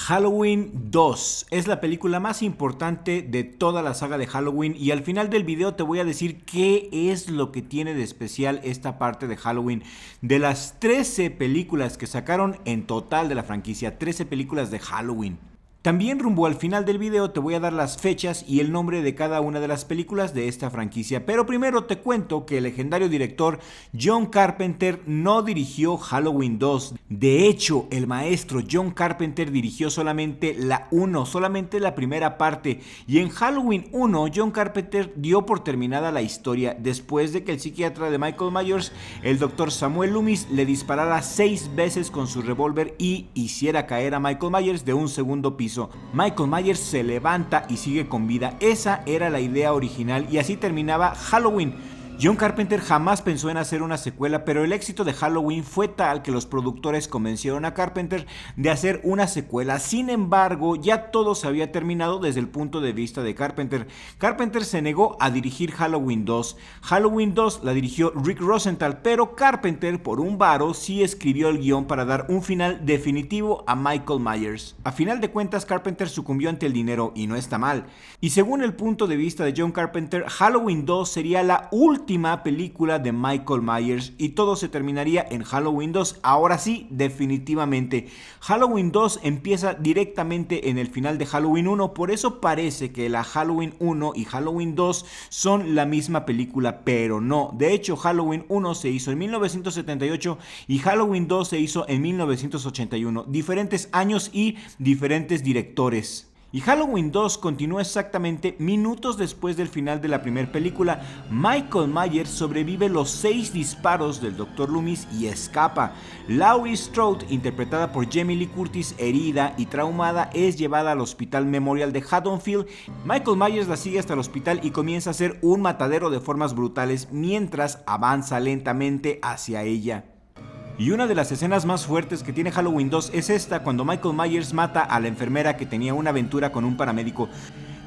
Halloween 2 es la película más importante de toda la saga de Halloween y al final del video te voy a decir qué es lo que tiene de especial esta parte de Halloween. De las 13 películas que sacaron en total de la franquicia, 13 películas de Halloween. También rumbo al final del video te voy a dar las fechas y el nombre de cada una de las películas de esta franquicia. Pero primero te cuento que el legendario director John Carpenter no dirigió Halloween 2. De hecho, el maestro John Carpenter dirigió solamente la 1, solamente la primera parte. Y en Halloween 1, John Carpenter dio por terminada la historia después de que el psiquiatra de Michael Myers, el Dr. Samuel Loomis, le disparara 6 veces con su revólver y hiciera caer a Michael Myers de un segundo piso. Michael Myers se levanta y sigue con vida. Esa era la idea original y así terminaba Halloween. John Carpenter jamás pensó en hacer una secuela, pero el éxito de Halloween fue tal que los productores convencieron a Carpenter de hacer una secuela. Sin embargo, ya todo se había terminado desde el punto de vista de Carpenter. Carpenter se negó a dirigir Halloween 2. Halloween 2 la dirigió Rick Rosenthal, pero Carpenter, por un varo, sí escribió el guión para dar un final definitivo a Michael Myers. A final de cuentas, Carpenter sucumbió ante el dinero y no está mal. Y según el punto de vista de John Carpenter, Halloween 2 sería la última película de Michael Myers y todo se terminaría en Halloween 2. Ahora sí, definitivamente. Halloween 2 empieza directamente en el final de Halloween 1, por eso parece que la Halloween 1 y Halloween 2 son la misma película, pero no. De hecho, Halloween 1 se hizo en 1978 y Halloween 2 se hizo en 1981. Diferentes años y diferentes directores. Y Halloween 2 continúa exactamente minutos después del final de la primera película. Michael Myers sobrevive los 6 disparos del Dr. Loomis y escapa. Laurie Strode, interpretada por Jamie Lee Curtis, herida y traumada, es llevada al Hospital Memorial de Haddonfield. Michael Myers la sigue hasta el hospital y comienza a hacer un matadero de formas brutales mientras avanza lentamente hacia ella. Y una de las escenas más fuertes que tiene Halloween 2 es esta, cuando Michael Myers mata a la enfermera que tenía una aventura con un paramédico.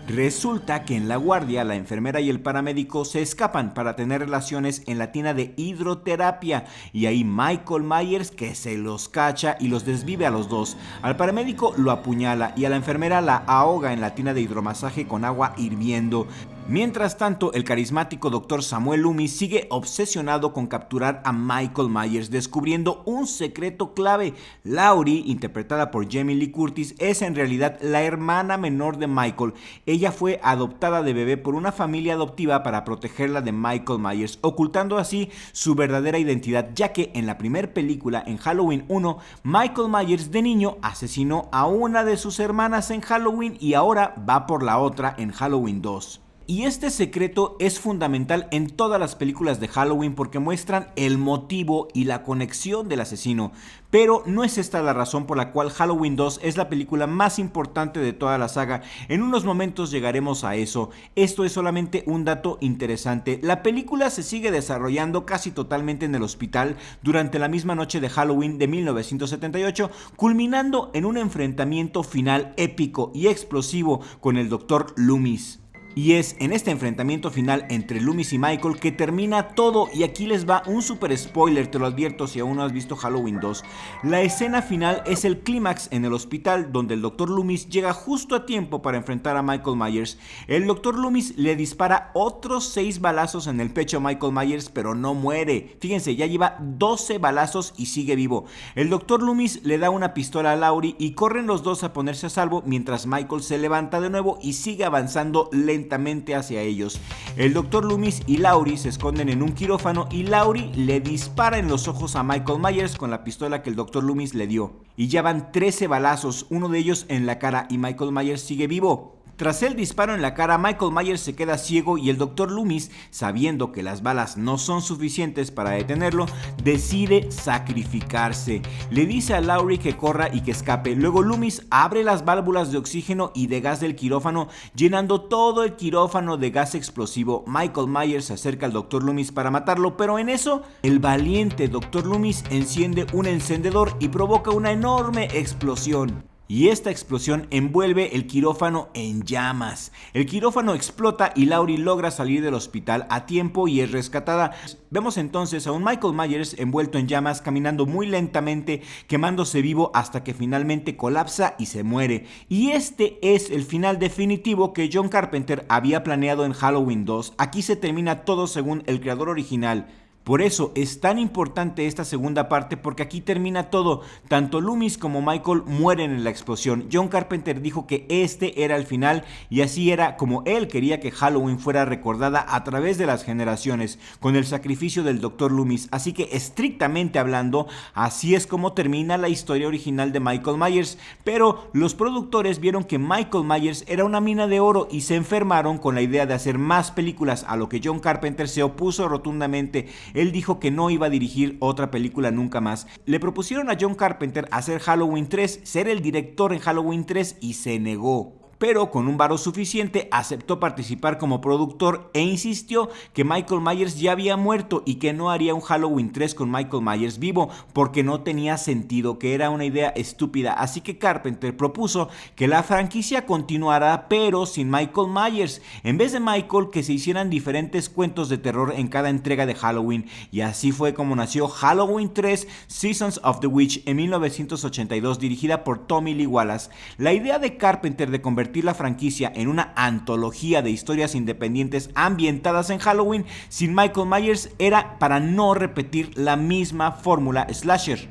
Resulta que en la guardia la enfermera y el paramédico se escapan para tener relaciones en la tina de hidroterapia y ahí Michael Myers que se los cacha y los desvive a los dos. Al paramédico lo apuñala y a la enfermera la ahoga en la tina de hidromasaje con agua hirviendo. Mientras tanto, el carismático Dr. Samuel Loomis sigue obsesionado con capturar a Michael Myers, descubriendo un secreto clave. Laurie, interpretada por Jamie Lee Curtis, es en realidad la hermana menor de Michael. Ella fue adoptada de bebé por una familia adoptiva para protegerla de Michael Myers, ocultando así su verdadera identidad, ya que en la primera película, en Halloween 1, Michael Myers de niño asesinó a una de sus hermanas en Halloween y ahora va por la otra en Halloween 2. Y este secreto es fundamental en todas las películas de Halloween porque muestran el motivo y la conexión del asesino. Pero no es esta la razón por la cual Halloween 2 es la película más importante de toda la saga. En unos momentos llegaremos a eso. Esto es solamente un dato interesante. La película se sigue desarrollando casi totalmente en el hospital durante la misma noche de Halloween de 1978, culminando en un enfrentamiento final épico y explosivo con el Dr. Loomis. Y es en este enfrentamiento final entre Loomis y Michael que termina todo, y aquí les va un super spoiler, te lo advierto si aún no has visto Halloween 2. La escena final es el clímax en el hospital donde el Dr. Loomis llega justo a tiempo para enfrentar a Michael Myers. El Dr. Loomis le dispara otros 6 balazos en el pecho a Michael Myers, pero no muere. Fíjense, ya lleva 12 balazos y sigue vivo. El Dr. Loomis le da una pistola a Laurie y corren los dos a ponerse a salvo mientras Michael se levanta de nuevo y sigue avanzando lentamente hacia ellos. El Dr. Loomis y Laurie se esconden en un quirófano y Laurie le dispara en los ojos a Michael Myers con la pistola que el Dr. Loomis le dio. Y ya van 13 balazos, uno de ellos en la cara, y Michael Myers sigue vivo. Tras el disparo en la cara, Michael Myers se queda ciego y el Dr. Loomis, sabiendo que las balas no son suficientes para detenerlo, decide sacrificarse. Le dice a Laurie que corra y que escape. Luego Loomis abre las válvulas de oxígeno y de gas del quirófano, llenando todo el quirófano de gas explosivo. Michael Myers se acerca al Dr. Loomis para matarlo, pero en eso, el valiente Dr. Loomis enciende un encendedor y provoca una enorme explosión. y esta explosión envuelve el quirófano en llamas. El quirófano explota y Laurie logra salir del hospital a tiempo y es rescatada. Vemos entonces a un Michael Myers envuelto en llamas, caminando muy lentamente, quemándose vivo hasta que finalmente colapsa y se muere. Y este es el final definitivo que John Carpenter había planeado en Halloween 2. Aquí se termina todo según el creador original. Por eso es tan importante esta segunda parte, porque aquí termina todo. Tanto Loomis como Michael mueren en la explosión. John Carpenter dijo que este era el final y así era como él quería que Halloween fuera recordada a través de las generaciones, con el sacrificio del Dr. Loomis. Así que estrictamente hablando, así es como termina la historia original de Michael Myers. Pero los productores vieron que Michael Myers era una mina de oro y se enfermaron con la idea de hacer más películas, a lo que John Carpenter se opuso rotundamente. Él dijo que no iba a dirigir otra película nunca más. Le propusieron a John Carpenter hacer Halloween 3, ser el director en Halloween 3 y se negó. Pero con un varo suficiente aceptó participar como productor e insistió que Michael Myers ya había muerto y que no haría un Halloween 3 con Michael Myers vivo porque no tenía sentido, que era una idea estúpida. Así que Carpenter propuso que la franquicia continuara pero sin Michael Myers. En vez de Michael, que se hicieran diferentes cuentos de terror en cada entrega de Halloween, y así fue como nació Halloween 3 Seasons of the Witch en 1982, dirigida por Tommy Lee Wallace. La idea de Carpenter de convertir la franquicia en una antología de historias independientes ambientadas en Halloween sin Michael Myers era para no repetir la misma fórmula slasher.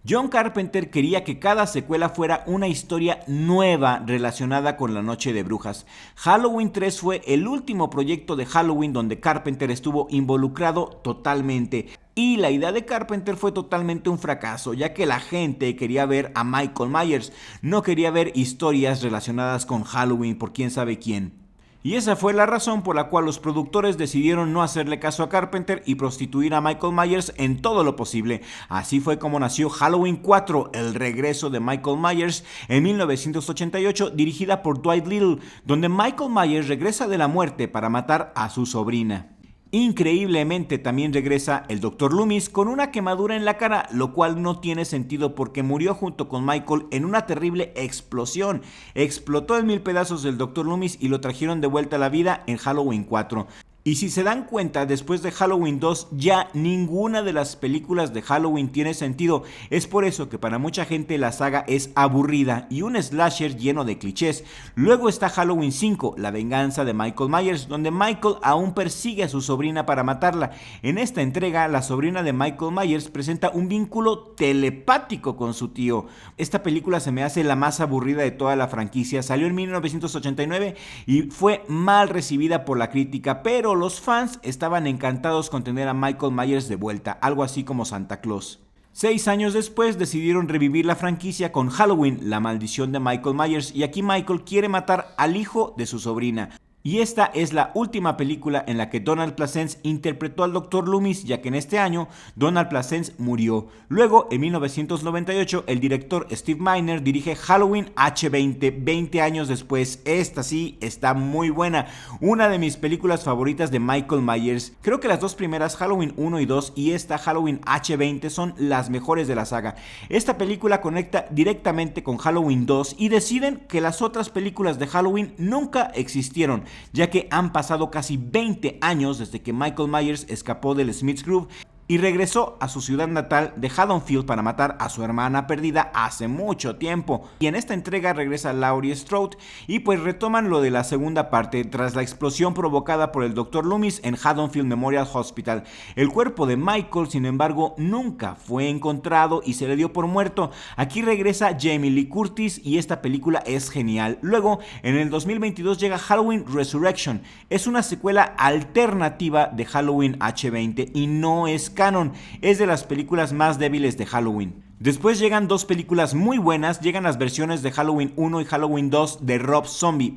John Carpenter quería que cada secuela fuera una historia nueva relacionada con la Noche de Brujas. Halloween 3 fue el último proyecto de Halloween donde Carpenter estuvo involucrado totalmente. Y la idea de Carpenter fue totalmente un fracaso, ya que la gente quería ver a Michael Myers, no quería ver historias relacionadas con Halloween por quién sabe quién. Y esa fue la razón por la cual los productores decidieron no hacerle caso a Carpenter y prostituir a Michael Myers en todo lo posible. Así fue como nació Halloween 4, el regreso de Michael Myers, en 1988, dirigida por Dwight Little, donde Michael Myers regresa de la muerte para matar a su sobrina. Increíblemente también regresa el Dr. Loomis con una quemadura en la cara, lo cual no tiene sentido porque murió junto con Michael en una terrible explosión. Explotó en 1000 pedazos el Dr. Loomis y lo trajeron de vuelta a la vida en Halloween 4. Y si se dan cuenta, después de Halloween 2 ya ninguna de las películas de Halloween tiene sentido. Es por eso que para mucha gente la saga es aburrida y un slasher lleno de clichés. Luego está Halloween 5, la venganza de Michael Myers, donde Michael aún persigue a su sobrina para matarla. En esta entrega, la sobrina de Michael Myers presenta un vínculo telepático con su tío. Esta película se me hace la más aburrida de toda la franquicia. Salió en 1989 y fue mal recibida por la crítica, pero los fans estaban encantados con tener a Michael Myers de vuelta, algo así como Santa Claus. 6 años después decidieron revivir la franquicia con Halloween, la maldición de Michael Myers, y aquí Michael quiere matar al hijo de su sobrina. Y esta es la última película en la que Donald Pleasence interpretó al Dr. Loomis, ya que en este año Donald Pleasence murió. Luego, en 1998, el director Steve Miner dirige Halloween H20, 20 años después. Esta sí está muy buena, una de mis películas favoritas de Michael Myers. Creo que las dos primeras, Halloween 1 y 2, y esta Halloween H20 son las mejores de la saga. Esta película conecta directamente con Halloween 2 y deciden que las otras películas de Halloween nunca existieron, ya que han pasado casi 20 años desde que Michael Myers escapó del Smith's Grove y regresó a su ciudad natal de Haddonfield para matar a su hermana perdida hace mucho tiempo. Y en esta entrega regresa Laurie Strode y pues retoman lo de la segunda parte tras la explosión provocada por el Dr. Loomis en Haddonfield Memorial Hospital. El cuerpo de Michael, sin embargo, nunca fue encontrado y se le dio por muerto. Aquí regresa Jamie Lee Curtis y esta película es genial. Luego, en el 2022 llega Halloween Resurrection. Es una secuela alternativa de Halloween H20 y no es canon, es de las películas más débiles de Halloween. Después llegan dos películas muy buenas, llegan las versiones de Halloween 1 y Halloween 2 de Rob Zombie,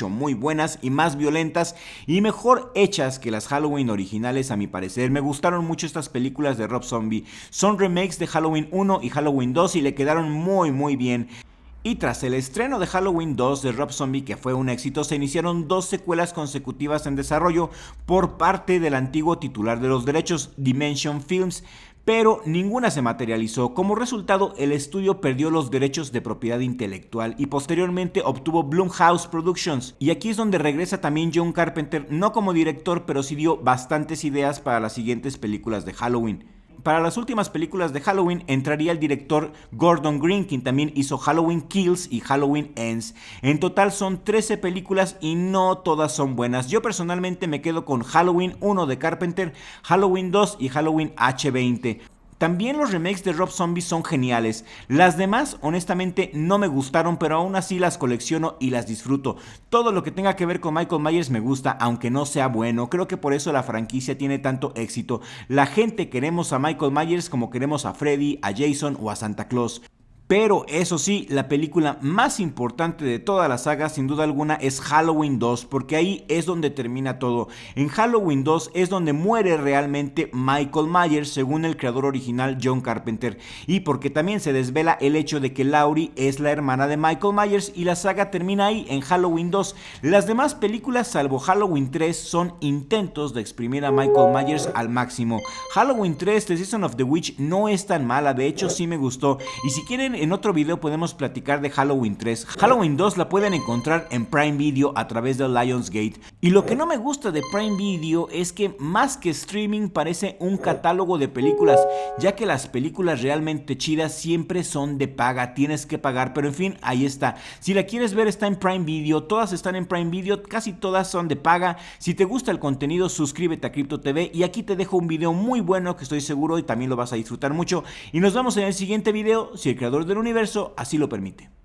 muy buenas y más violentas y mejor hechas que las Halloween originales a mi parecer. Me gustaron mucho estas películas de Rob Zombie, son remakes de Halloween 1 y Halloween 2 y le quedaron muy bien. Y tras el estreno de Halloween 2 de Rob Zombie, que fue un éxito, se iniciaron dos secuelas consecutivas en desarrollo por parte del antiguo titular de los derechos, Dimension Films. pero ninguna se materializó. Como resultado, el estudio perdió los derechos de propiedad intelectual y posteriormente obtuvo Blumhouse Productions. Y aquí es donde regresa también John Carpenter, no como director, pero sí dio bastantes ideas para las siguientes películas de Halloween. Para las últimas películas de Halloween entraría el director Gordon Green, quien también hizo Halloween Kills y Halloween Ends. En total son 13 películas y no todas son buenas. Yo personalmente me quedo con Halloween 1 de Carpenter, Halloween 2 y Halloween H20. También los remakes de Rob Zombie son geniales. Las demás, honestamente, no me gustaron, pero aún así las colecciono y las disfruto. Todo lo que tenga que ver con Michael Myers me gusta, aunque no sea bueno. Creo que por eso la franquicia tiene tanto éxito. La gente queremos a Michael Myers como queremos a Freddy, a Jason o a Santa Claus. Pero eso sí, la película más importante de toda la saga sin duda alguna es Halloween 2, porque ahí es donde termina todo. En Halloween 2 es donde muere realmente Michael Myers, según el creador original John Carpenter, y porque también se desvela el hecho de que Laurie es la hermana de Michael Myers y la saga termina ahí en Halloween 2. Las demás películas, salvo Halloween 3, son intentos de exprimir a Michael Myers al máximo. Halloween 3, The Season of the Witch, no es tan mala, de hecho sí me gustó, y si quieren en otro video podemos platicar de Halloween 3. Halloween 2 la pueden encontrar en Prime Video a través de Lionsgate. Y lo que no me gusta de Prime Video es que más que streaming parece un catálogo de películas, ya que las películas realmente chidas siempre son de paga, tienes que pagar, pero en fin, ahí está. Si la quieres ver está en Prime Video, todas están en Prime Video, casi todas son de paga. Si te gusta el contenido, suscríbete a Crypto TV y aquí te dejo un video muy bueno que estoy seguro y también lo vas a disfrutar mucho. Y nos vemos en el siguiente video, si el creador del universo así lo permite.